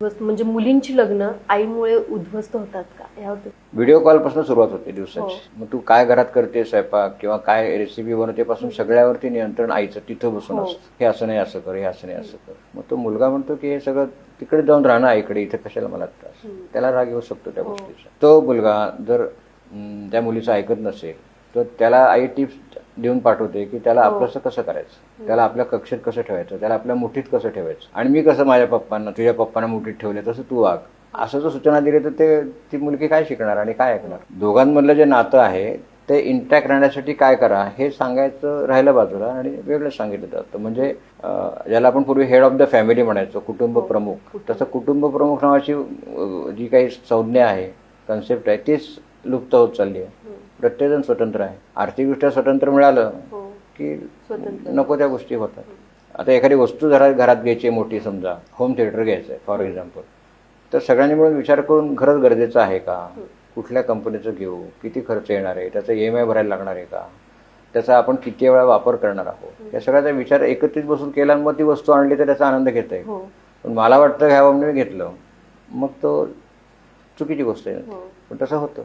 म्हणजे मुलींची लग्न आईमुळे उद्ध्वस्त होतात का यावर? व्हिडिओ कॉलपासून सुरुवात होते दिवसाची. मग तू काय घरात करते स्वयंपाक किंवा काय रेसिपी बनवते पासून सगळ्यावरती नियंत्रण आईचं तिथं बसून असतं. हे असं नाही असं कर, हे असं नाही असं कर. मग तो मुलगा म्हणतो की हे सगळं तिकडे जाऊन राहणं आईकडे, इथे कशाला मला त्रास. त्याला राग येऊ शकतो त्या गोष्टीचा. तो मुलगा जर त्या मुलीचं ऐकत नसेल तर त्याला आई टिप्स देऊन पाठवते की त्याला आपलंसं कसं करायचं, त्याला आपल्या कक्षेत कसं ठेवायचं, त्याला आपल्या मुठीत कसं ठेवायचं. आणि मी कसं माझ्या पप्पांना, तुझ्या पप्पांना मुठीत ठेवले तसं तू वाग, असं जर सूचना दिली तर ती मुलगी काय शिकणार आणि काय ऐकणार. दोघांमधलं जे नातं आहे ते इंटॅक्ट राहण्यासाठी काय करा हे सांगायचं राहिलं बाजूला आणि वेगळं सांगितलं जातं. म्हणजे ज्याला आपण पूर्वी हेड ऑफ द फॅमिली म्हणायचो, कुटुंब प्रमुख, तसं कुटुंब प्रमुख नावाची जी काही संज्ञा आहे, कन्सेप्ट आहे, तीच लुप्त होत चालली आहे. प्रत्येकजण स्वतंत्र आहे. आर्थिकदृष्ट्या स्वतंत्र मिळालं की नको त्या गोष्टी होतात. आता एखादी वस्तू घरात घ्यायची मोठी, समजा होम थिएटर घ्यायचं आहे फॉर एक्झाम्पल, तर सगळ्यांनी मिळून विचार करून खरंच गरजेचं आहे का, कुठल्या कंपनीचं घेऊ, किती खर्च येणार आहे, त्याचा EMI भरायला लागणार आहे का, त्याचा आपण किती वेळा वापर करणार आहोत, या सगळ्याचा विचार एकत्रित बसून केला आणि मग ती वस्तू आणली तर त्याचा आनंद घेता येईल. पण मला वाटतं घ्यावं म्हणून मी घेतलं, मग तो चुकीची गोष्ट आहे. पण तसं होतं.